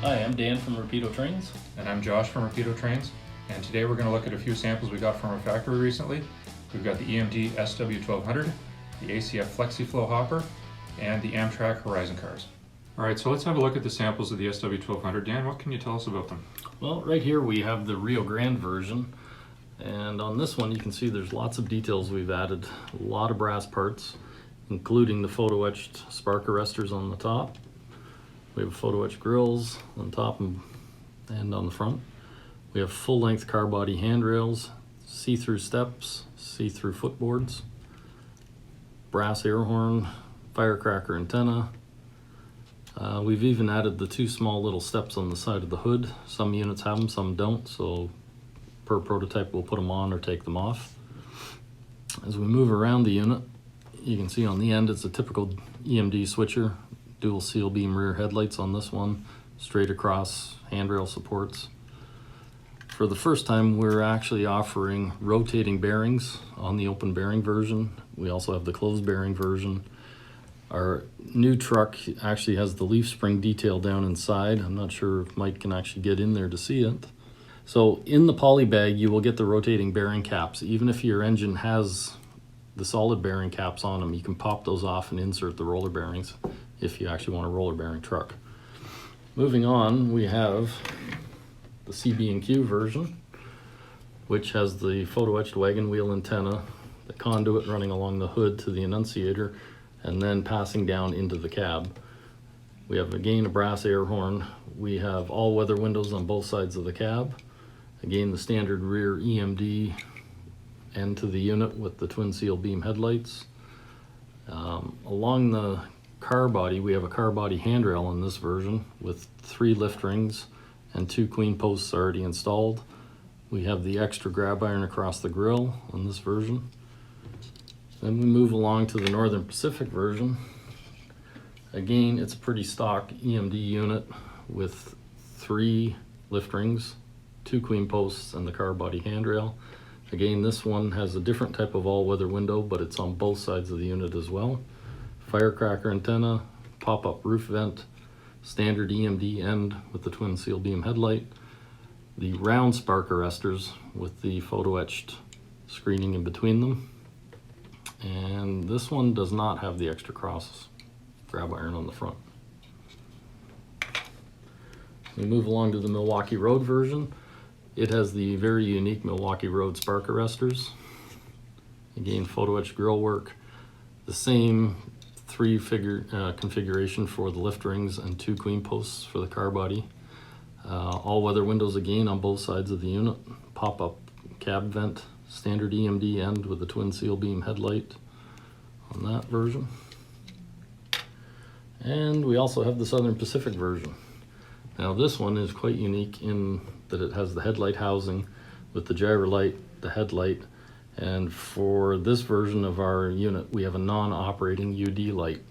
Hi, I'm Dan from Rapido Trains. And I'm Josh from Rapido Trains. And today we're going to look at a few samples we got from our factory recently. We've got the EMD SW1200, the ACF Flexi Flo hopper, and the Amtrak Horizon cars. Alright, so let's have a look at the samples of the SW1200. Dan, what can you tell us about them? Well, right here we have the Rio Grande version. And on this one you can see there's lots of details we've added. A lot of brass parts, including the photo etched spark arresters on the top. We have photo etched grills on top and on the front. We have full length car body handrails, see-through steps, see-through footboards, brass air horn, firecracker antenna. We've even added the two small little steps on the side of the hood. Some units have them, some don't, so per prototype we'll put them on or take them off. As we move around the unit, you can see on the end it's a typical EMD switcher. Dual seal beam rear headlights on this one, straight across handrail supports. For the first time we're actually offering rotating bearings on the open bearing version. We also have the closed bearing version. Our new truck actually has the leaf spring detail down inside. I'm not sure if Mike can actually get in there to see it. So in the poly bag you will get the rotating bearing caps. Even if your engine has the solid bearing caps on them, you can pop those off and insert the roller bearings if you actually want a roller bearing truck. Moving on, we have the CB&Q version, which has the photo etched wagon wheel antenna, the conduit running along the hood to the annunciator, and then passing down into the cab. We have again a brass air horn. We have all-weather windows on both sides of the cab. Again, the standard rear EMD end to the unit with the twin seal beam headlights. Along the car body, we have a car body handrail in this version with 3 lift rings and 2 queen posts already installed. We have the extra grab iron across the grille on this version. Then we move along to the Northern Pacific version. Again, it's a pretty stock EMD unit with 3 lift rings, 2 queen posts, and the car body handrail. Again, this one has a different type of all-weather window, but it's on both sides of the unit as well. Firecracker antenna, pop-up roof vent, standard EMD end with the twin seal beam headlight, the round spark arresters with the photo etched screening in between them, and this one does not have the extra cross grab iron on the front. We move along to the Milwaukee Road version. It has the very unique Milwaukee Road spark arresters. Again, photo etched grill work, the same 3-figure configuration for the lift rings and 2 queen posts for the car body. All-weather windows again on both sides of the unit. Pop-up cab vent, standard EMD end with the twin seal beam headlight on that version. And we also have the Southern Pacific version. Now this one is quite unique in that it has the headlight housing with the gyro light, the headlight, and for this version of our unit we have a non-operating UD light.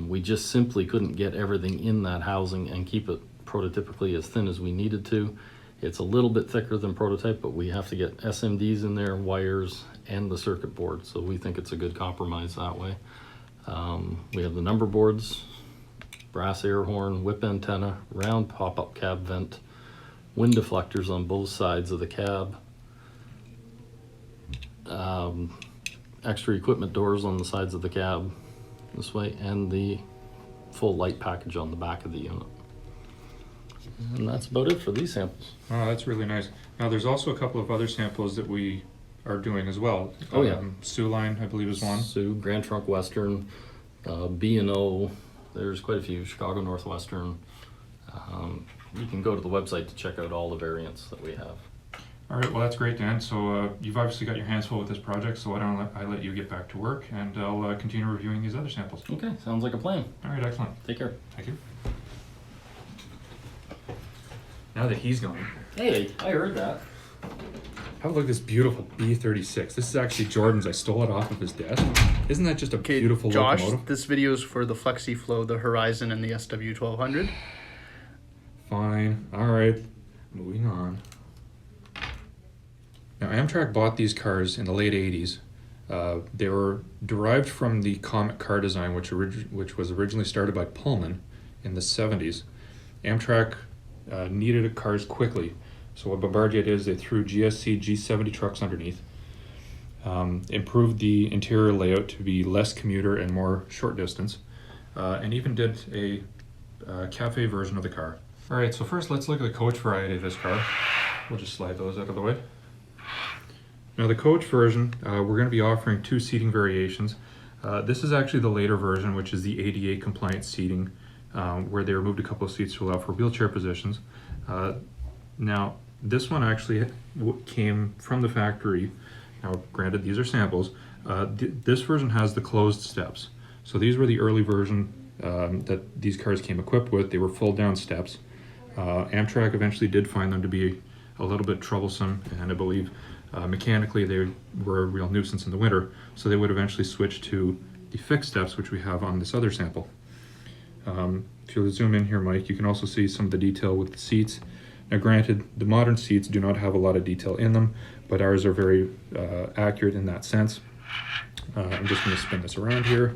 We just simply couldn't get everything in that housing and keep it prototypically as thin as we needed to. It's a little bit thicker than prototype, but we have to get SMDs in there, wires, and the circuit board, so we think it's a good compromise that way. We have the number boards, brass air horn, whip antenna, round pop-up cab vent, wind deflectors on both sides of the cab, extra equipment doors on the sides of the cab this way, and the full light package on the back of the unit. And that's about it for these samples. Oh, that's really nice. Now there's also a couple of other samples that we are doing as well. Oh yeah. Sioux Line, I believe, is one. Sioux, Grand Trunk Western, B&O, there's quite a few, Chicago Northwestern. You can go to the website to check out all the variants that we have. All right, well that's great, Dan. So you've obviously got your hands full with this project, so why don't I let you get back to work, and I'll continue reviewing these other samples. Okay, sounds like a plan. All right, excellent. Take care. Thank you. Now that he's gone, Hey, I heard that. have a look at this beautiful B36. This is actually Jordan's. I stole it off of his desk. Isn't that just a beautiful Josh, locomotive? this video is for the Flexi Flo, the Horizon, and the SW1200. Fine. All right. Moving on. Now, Amtrak bought these cars in the late 80s. They were derived from the Comet car design, which was originally started by Pullman in the 70s. Amtrak needed cars quickly, so what Bombardier did is they threw GSC G70 trucks underneath, improved the interior layout to be less commuter and more short distance, and even did a cafe version of the car. All right, so first let's look at the coach variety of this car. We'll just slide those out of the way. Now the coach version, we're going to be offering 2 seating variations. This is actually the later version, which is the ADA compliant seating, where they removed a couple of seats to allow for wheelchair positions. Now this one actually came from the factory. Now granted, these are samples. This version has the closed steps. So these were the early version that these cars came equipped with. They were fold down steps. Amtrak eventually did find them to be a little bit troublesome, and I believe mechanically they were a real nuisance in the winter, so they would eventually switch to the fixed steps, which we have on this other sample. If you zoom in here, Mike, you can also see some of the detail with the seats. Now granted, the modern seats do not have a lot of detail in them, but ours are very accurate in that sense. I'm just going to spin this around here.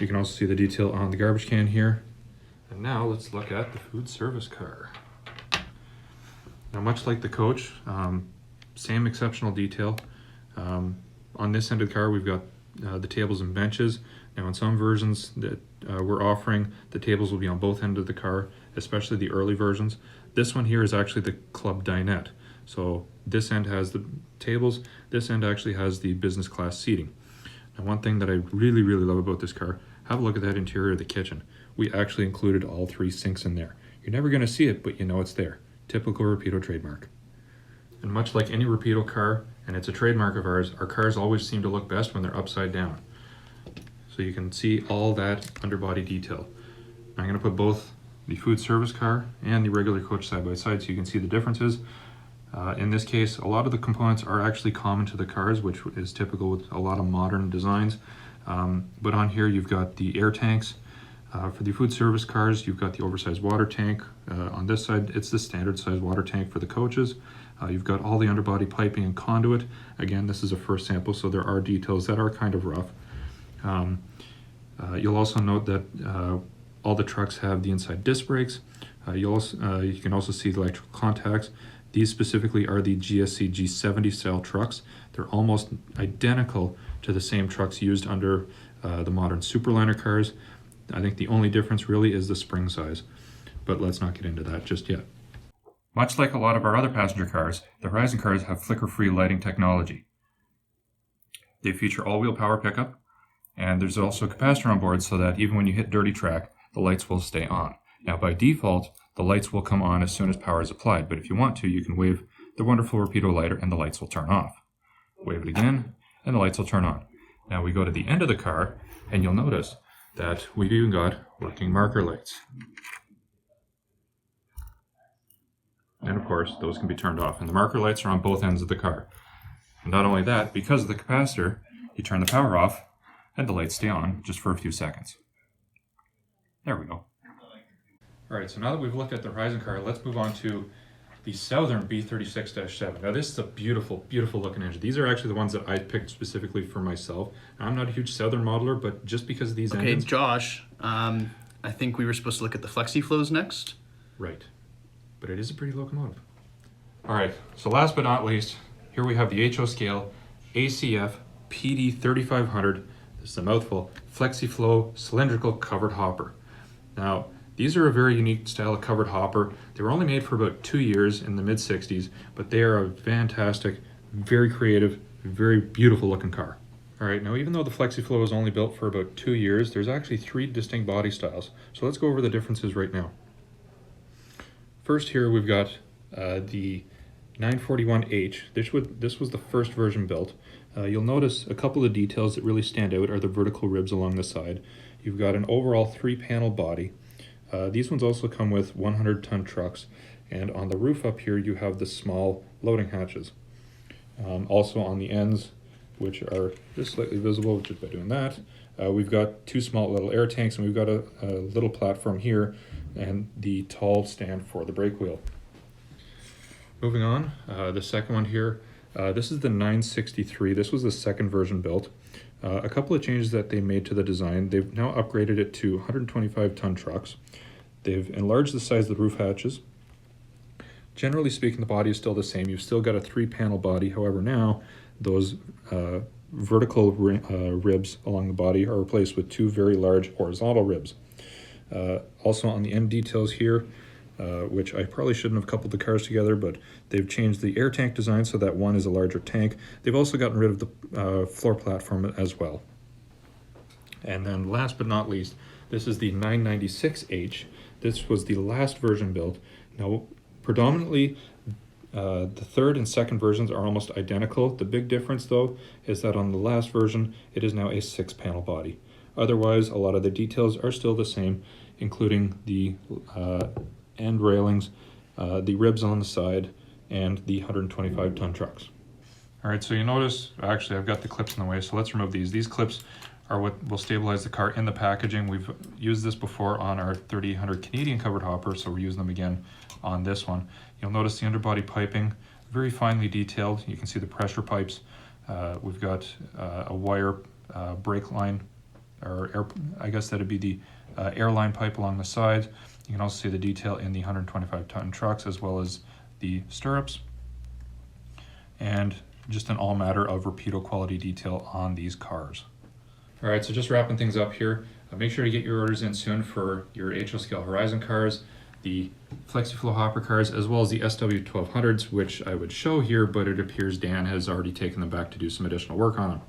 You can also see the detail on the garbage can here. And now let's look at the food service car. Now, much like the coach, same exceptional detail. On this end of the car, we've got the tables and benches. Now, in some versions that we're offering, the tables will be on both ends of the car, especially the early versions. This one here is actually the club dinette. So this end has the tables, this end actually has the business class seating. Now, one thing that I really, really love about this car, have a look at that interior of the kitchen. We actually included all 3 sinks in there. You're never going to see it, but you know it's there. Typical Rapido trademark. And much like any Rapido car, and it's a trademark of ours, our cars always seem to look best when they're upside down. So you can see all that underbody detail. I'm going to put both the food service car and the regular coach side by side so you can see the differences. In this case, a lot of the components are actually common to the cars, which is typical with a lot of modern designs. But on here you've got the air tanks. For the food service cars, you've got the oversized water tank. On this side, it's the standard size water tank for the coaches. You've got all the underbody piping and conduit. Again, this is a first sample, so there are details that are kind of rough. You'll also note that all the trucks have the inside disc brakes. You can also see the electrical contacts. These specifically are the GSC G70 style trucks. They're almost identical to the same trucks used under the modern Superliner cars. I think the only difference really is the spring size, but let's not get into that just yet. Much like a lot of our other passenger cars, the Horizon cars have flicker-free lighting technology. They feature all-wheel power pickup, and there's also a capacitor on board so that even when you hit dirty track, the lights will stay on. Now by default, the lights will come on as soon as power is applied, but if you want to, you can wave the wonderful Rapido lighter and the lights will turn off. Wave it again, and the lights will turn on. Now we go to the end of the car, and you'll notice that we've even got working marker lights. And of course, those can be turned off, and the marker lights are on both ends of the car. And not only that, because of the capacitor, you turn the power off, and the lights stay on just for a few seconds. There we go. Alright, so now that we've looked at the Horizon car, let's move on to the Southern B36-7. Now this is a beautiful, beautiful looking engine. These are actually the ones that I picked specifically for myself. Now, I'm not a huge Southern modeler, but just because of these engines... Okay, Josh, I think we were supposed to look at the Flexi Flows next. Right. But it is a pretty locomotive. Alright, so last but not least, here we have the HO scale ACF PD3500. This is a mouthful. Flexi Flo cylindrical covered hopper. Now, these are a very unique style of covered hopper. They were only made for about 2 years in the mid-60s, but they are a fantastic, very creative, very beautiful looking car. All right, now even though the Flexi Flo was only built for about 2 years, there's actually 3 distinct body styles. So let's go over the differences right now. First here we've got the 941H. This was the first version built. You'll notice a couple of details that really stand out are the vertical ribs along the side. You've got an overall 3-panel body. These ones also come with 100-ton trucks, and on the roof up here you have the small loading hatches. Also on the ends, which are just slightly visible just by doing that, we've got 2 small little air tanks, and we've got a little platform here and the tall stand for the brake wheel. Moving on, the second one here, this is the 963. This was the second version built. A couple of changes that they made to the design. They've now upgraded it to 125-ton trucks. They've enlarged the size of the roof hatches. Generally speaking, the body is still the same. You've still got a 3-panel body. However, now those vertical ribs along the body are replaced with 2 very large horizontal ribs. Also on the end details here, which I probably shouldn't have coupled the cars together, but they've changed the air tank design so that one is a larger tank. They've also gotten rid of the floor platform as well. And then last but not least, this is the 996H. This was the last version built. Now, predominantly, the third and second versions are almost identical. The big difference, though, is that on the last version, it is now a 6-panel body. Otherwise, a lot of the details are still the same, including the end railings, the ribs on the side, and the 125-ton trucks. All right, so you notice, actually I've got the clips in the way, so let's remove these. These clips are what will stabilize the car in the packaging. We've used this before on our 3800 Canadian covered hopper, so we're using them again on this one. You'll notice the underbody piping, very finely detailed. You can see the pressure pipes. We've got a wire brake line, or air, I guess that'd be the airline pipe along the side. You can also see the detail in the 125-ton trucks, as well as the stirrups, and just an all matter of Rapido quality detail on these cars. All right, so just wrapping things up here, make sure to get your orders in soon for your HO scale Horizon cars, the Flexi Flo hopper cars, as well as the SW1200s, which I would show here, but it appears Dan has already taken them back to do some additional work on them.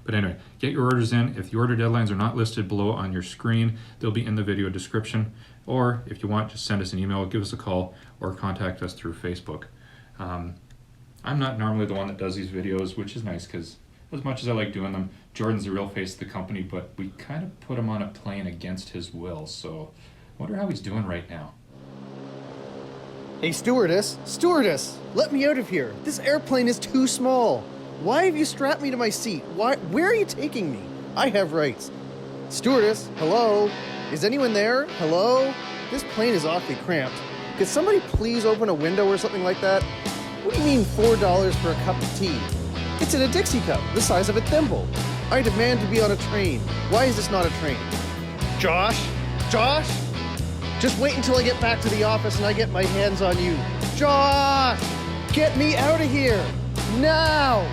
But anyway, get your orders in. If the order deadlines are not listed below on your screen, they'll be in the video description. Or if you want, just send us an email, give us a call, or contact us through Facebook. I'm not normally the one that does these videos, which is nice because as much as I like doing them, Jordan's the real face of the company, but we kind of put him on a plane against his will. So I wonder how he's doing right now. Hey, stewardess, let me out of here. This airplane is too small. Why have you strapped me to my seat? Where are you taking me? I have rights. Stewardess, hello? Is anyone there? Hello? This plane is awfully cramped. Could somebody please open a window or something like that? What do you mean $4 for a cup of tea? It's in a Dixie cup, the size of a thimble. I demand to be on a train. Why is this not a train? Josh? Just wait until I get back to the office and I get my hands on you. Josh! Get me out of here! Now!